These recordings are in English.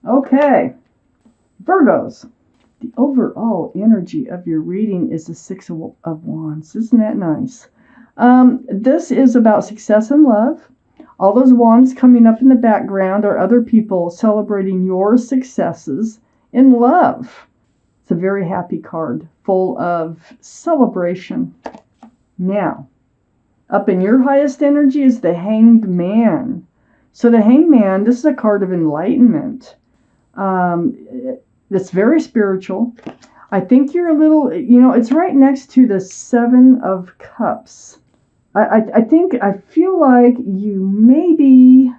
Okay, Virgos. The overall energy of your reading is the Six of Wands. Isn't that nice? This is about success and love. All those wands coming up in the background are other people celebrating your successes in love. It's a very happy card, full of celebration. Now, up in your highest energy is the Hanged Man. So the Hanged Man, this is a card of enlightenment. It's very spiritual. I think you're a little, it's right next to the Seven of Cups. I feel like you may be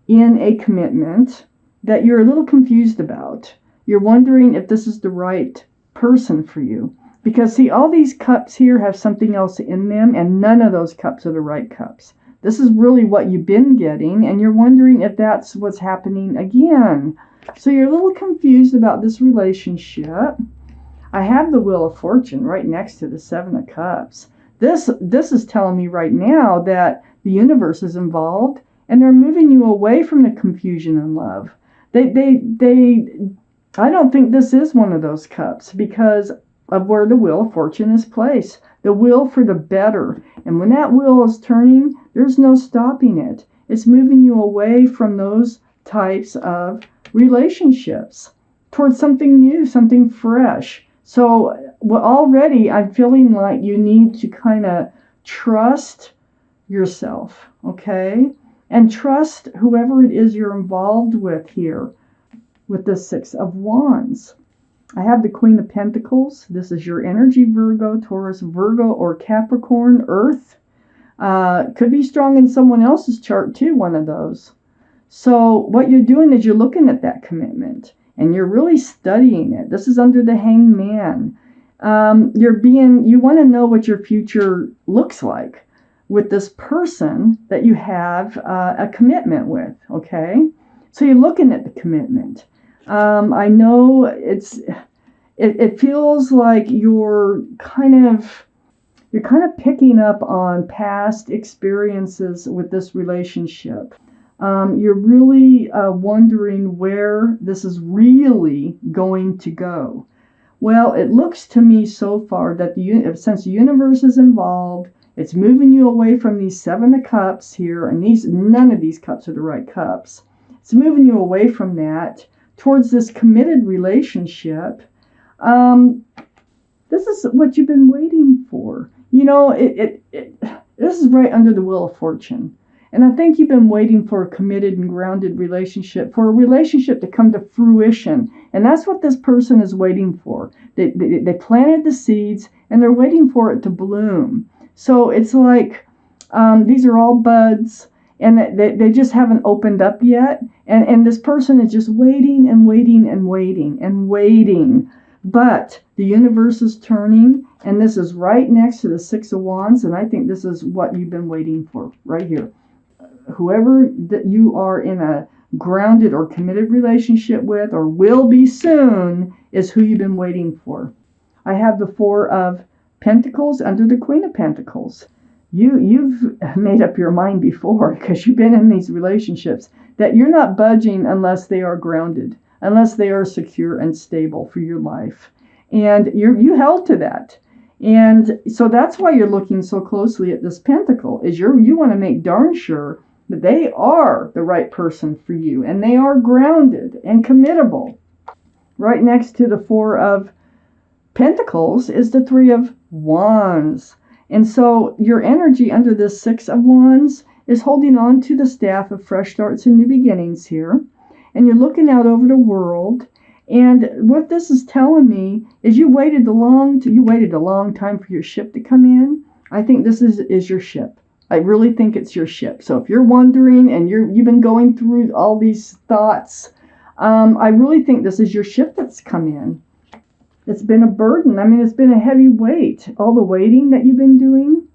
in a commitment that you're a little confused about. You're wondering if this is the right person for you. Because, see, all these cups here have something else in them, and none of those cups are the right cups. This is really what you've been getting, and you're wondering if that's what's happening again. So you're a little confused about this relationship. I have the Wheel of Fortune right next to the Seven of Cups. This is telling me right now that the universe is involved, and they're moving you away from the confusion and love. I don't think this is one of those cups because of where the Wheel of Fortune is placed. The wheel for the better. And when that wheel is turning, there's no stopping it. It's moving you away from those types of relationships towards something new, something fresh. So already I'm feeling like you need to kind of trust yourself, okay? And trust whoever it is you're involved with here with the Six of Wands. I have the Queen of Pentacles. This is your energy, Virgo, Taurus, Virgo, or Capricorn, Earth. Could be strong in someone else's chart too, one of those. So what you're doing is you're looking at that commitment and you're really studying it. This is under the Hanged Man. You want to know what your future looks like with this person that you have a commitment with, okay? So you're looking at the commitment. I know it feels like you're kind of picking up on past experiences with this relationship. You're really wondering where this is really going to go. Well, it looks to me so far that since the universe is involved, it's moving you away from these Seven of Cups here, and none of these cups are the right cups. It's moving you away from that towards this committed relationship. This is what you've been waiting for. This is right under the Wheel of Fortune. And I think you've been waiting for a committed and grounded relationship, for a relationship to come to fruition. And that's what this person is waiting for. They planted the seeds, and they're waiting for it to bloom. So it's like these are all buds, and they just haven't opened up yet. And this person is just waiting and waiting and waiting and waiting. But the universe is turning, and this is right next to the Six of Wands, and I think this is what you've been waiting for right here. Whoever that you are in a grounded or committed relationship with, or will be soon, is who you've been waiting for. I have the Four of Pentacles under the Queen of Pentacles. You've made up your mind before, because you've been in these relationships, that you're not budging unless they are grounded, unless they are secure and stable for your life. And you held to that. And so that's why you're looking so closely at this pentacle, is you want to make darn sure that they are the right person for you, and they are grounded and committable. Right next to the Four of Pentacles is the Three of Wands. And so your energy under this Six of Wands is holding on to the staff of fresh starts and new beginnings here. And you're looking out over the world. And what this is telling me is you waited a long time for your ship to come in. I think this is your ship. I really think it's your ship. So if you're wondering and you've been going through all these thoughts, I really think this is your ship that's come in. It's been a burden. I mean, it's been a heavy weight. All the waiting that you've been doing,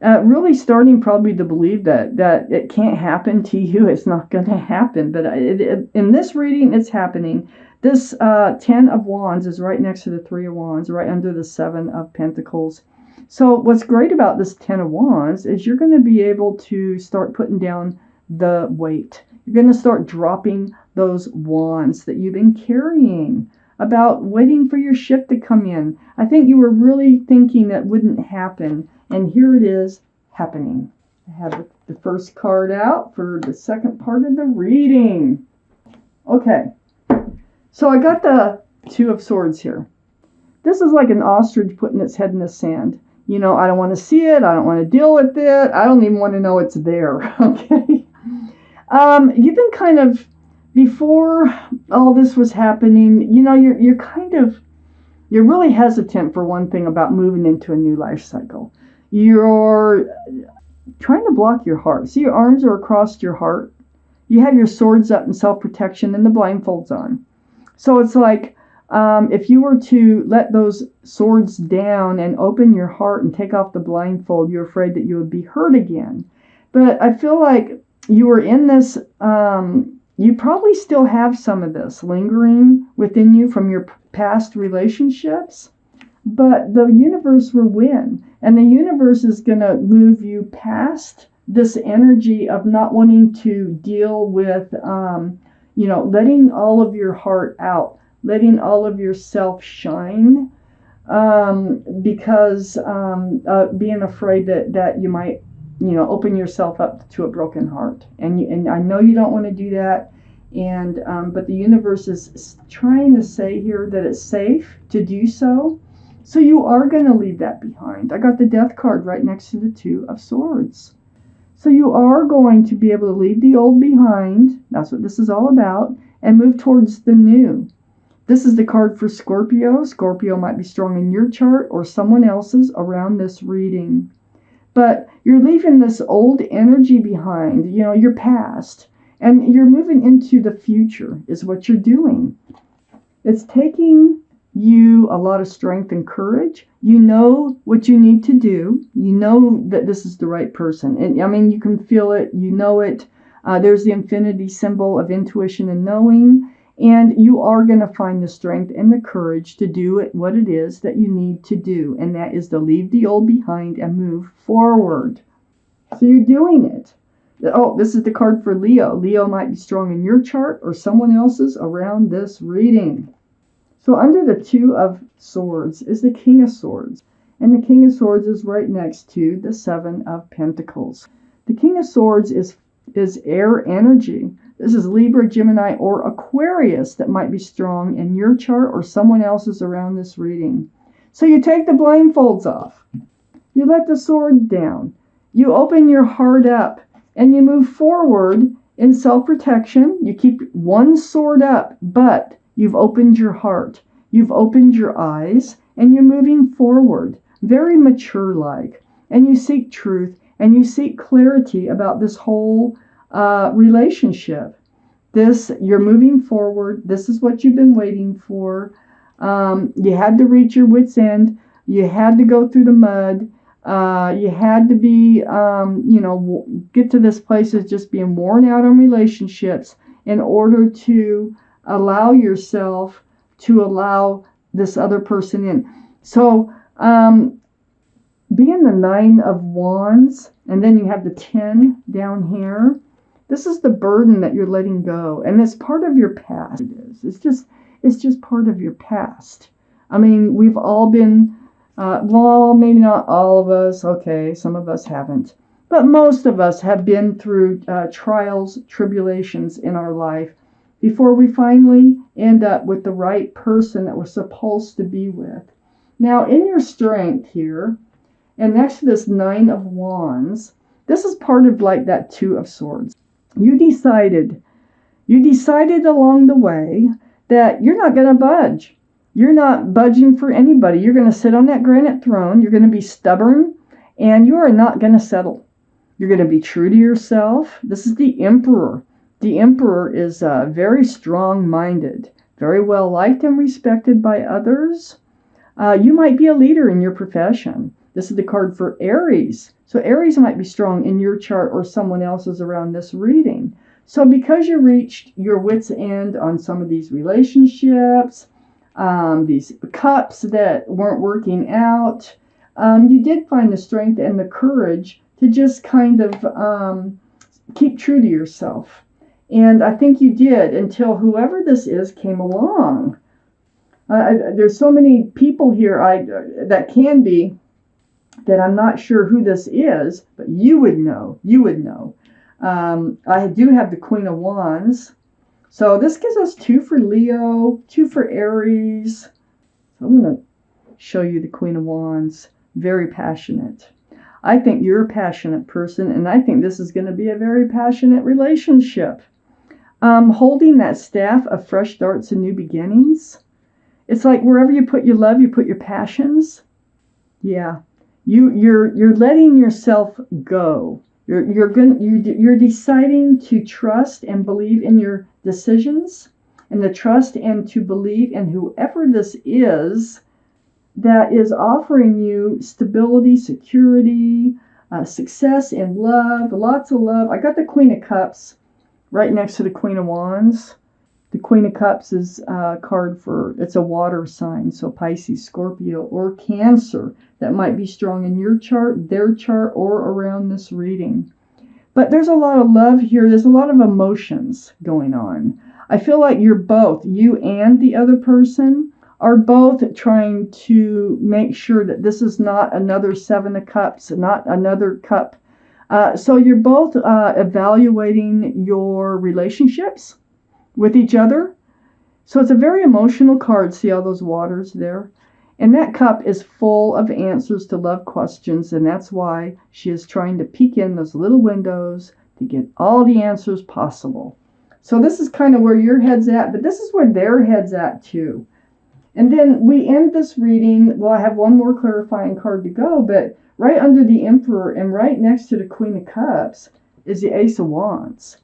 really starting probably to believe that it can't happen to you. It's not going to happen. But in this reading, it's happening. This Ten of Wands is right next to the Three of Wands, right under the Seven of Pentacles. So what's great about this Ten of Wands is you're going to be able to start putting down the weight. You're going to start dropping those wands that you've been carrying about waiting for your ship to come in. I think you were really thinking that wouldn't happen, and here it is happening. I have the first card out for the second part of the reading. Okay, so I got the Two of Swords here. This is like an ostrich putting its head in the sand. You know, I don't want to see it. I don't want to deal with it. I don't even want to know it's there. Okay. You've been kind of, before all this was happening, you know, you're really hesitant, for one thing, about moving into a new life cycle. You're trying to block your heart. See, your arms are across your heart. You have your swords up in self-protection and the blindfolds on. So it's like, if you were to let those swords down and open your heart and take off the blindfold, you're afraid that you would be hurt again. But I feel like you were in this, you probably still have some of this lingering within you from your past relationships, but the universe will win. And the universe is going to move you past this energy of not wanting to deal with, you know, letting all of your heart out, letting all of yourself shine, because being afraid that you might, you know, open yourself up to a broken heart. And I know you don't want to do that. And but the universe is trying to say here that it's safe to do so. So you are going to leave that behind. I got the Death card right next to the Two of Swords. So you are going to be able to leave the old behind. That's what this is all about. And move towards the new. This is the card for Scorpio. Scorpio might be strong in your chart or someone else's around this reading. But you're leaving this old energy behind, you know, your past. And you're moving into the future is what you're doing. It's taking you a lot of strength and courage. You know what you need to do. You know that this is the right person. And I mean, you can feel it. You know it. There's the infinity symbol of intuition and knowing. And you are going to find the strength and the courage to do what it is that you need to do. And that is to leave the old behind and move forward. So you're doing it. Oh, this is the card for Leo. Leo might be strong in your chart or someone else's around this reading. So under the Two of Swords is the King of Swords. And the King of Swords is right next to the Seven of Pentacles. The King of Swords is air energy. This is Libra, Gemini, or Aquarius that might be strong in your chart or someone else's around this reading. So you take the blindfolds off. You let the sword down. You open your heart up and you move forward in self-protection. You keep one sword up, but you've opened your heart. You've opened your eyes and you're moving forward, very mature-like. And you seek truth and you seek clarity about this whole relationship. You're moving forward. This is what you've been waiting for. You had to reach your wit's end. You had to go through the mud. You had to be, get to this place of just being worn out on relationships in order to allow yourself to allow this other person in. So, being the Nine of Wands, and then you have the 10 down here. This is the burden that you're letting go, and it's part of your past. It's just part of your past. I mean, we've all been, well, maybe not all of us. Okay, some of us haven't, but most of us have been through trials, tribulations in our life before we finally end up with the right person that we're supposed to be with. Now, in your strength here, and next to this Nine of Wands, this is part of like that Two of Swords. You decided along the way that you're not going to budge. You're not budging for anybody. You're going to sit on that granite throne. You're going to be stubborn, and you are not going to settle. You're going to be true to yourself. This is the Emperor. The Emperor is very strong-minded, very well liked and respected by others. You might be a leader in your profession. This is the card for Aries. So Aries might be strong in your chart or someone else's around this reading. So because you reached your wit's end on some of these relationships, these cups that weren't working out, you did find the strength and the courage to just kind of keep true to yourself And I think you did until whoever this is came along. There's so many people here that can be that I'm not sure who this is, but you would know. You would know. I do have the Queen of Wands. So this gives us 2 for Leo, 2 for Aries. So I'm going to show you the Queen of Wands. Very passionate. I think you're a passionate person, and I think this is going to be a very passionate relationship. Holding that staff of fresh starts and new beginnings. It's like wherever you put your love, you put your passions. Yeah, you're letting yourself go. You're deciding to trust and believe in your decisions, and the trust and to believe in whoever this is that is offering you stability, security, success in love, lots of love. I got the Queen of Cups right next to the Queen of Wands. The Queen of Cups is a card for, it's a water sign, so Pisces, Scorpio, or Cancer. That might be strong in your chart, their chart, or around this reading. But there's a lot of love here. There's a lot of emotions going on. I feel like you're both, you and the other person, are both trying to make sure that this is not another 7 of Cups, not another cup. So you're both evaluating your relationships with each other. So it's a very emotional card. See all those waters there? And that cup is full of answers to love questions, and that's why she is trying to peek in those little windows to get all the answers possible. So this is kind of where your head's at, but this is where their head's at too. And then we end this reading. Well, I have one more clarifying card to go, but right under the Emperor and right next to the Queen of Cups is the Ace of Wands.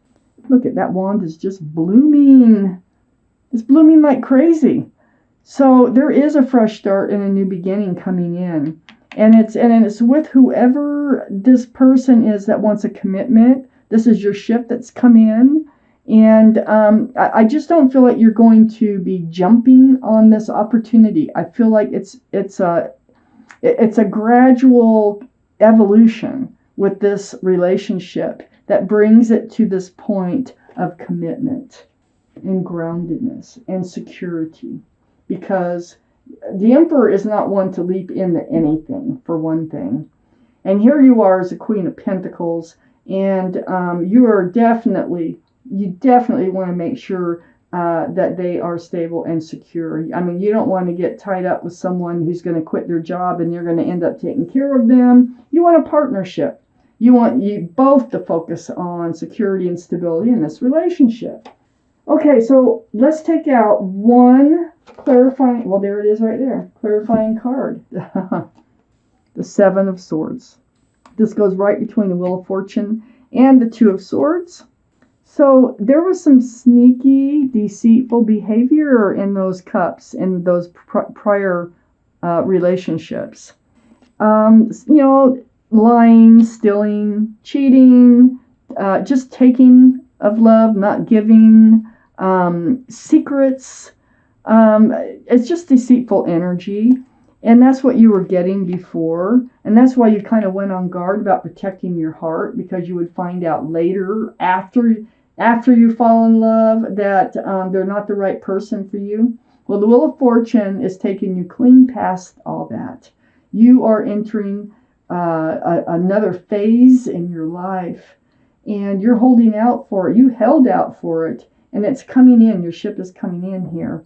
Look at that wand is just blooming. It's blooming like crazy. So there is a fresh start and a new beginning coming in. And it's with whoever this person is that wants a commitment. This is your ship that's come in. And I just don't feel like you're going to be jumping on this opportunity. I feel like it's a gradual evolution with this relationship that brings it to this point of commitment and groundedness and security. Because the Emperor is not one to leap into anything, for one thing. And here you are as a Queen of Pentacles, and you definitely want to make sure that they are stable and secure. I mean, you don't want to get tied up with someone who's going to quit their job and you're going to end up taking care of them. You want a partnership. You want you both to focus on security and stability in this relationship. Okay, so let's take out one clarifying, well, there it is right there, clarifying card. The 7 of Swords. This goes right between the Wheel of Fortune and the 2 of Swords. So there was some sneaky, deceitful behavior in those cups, in those prior relationships. Lying, stealing, cheating, just taking of love, not giving, secrets. It's just deceitful energy. And that's what you were getting before. And that's why you kind of went on guard about protecting your heart, because you would find out later, after you fall in love, that they're not the right person for you. Well, the Wheel of Fortune is taking you clean past all that. You are entering another phase in your life, and you're holding out for it. You held out for it, and it's coming in. Your ship is coming in here.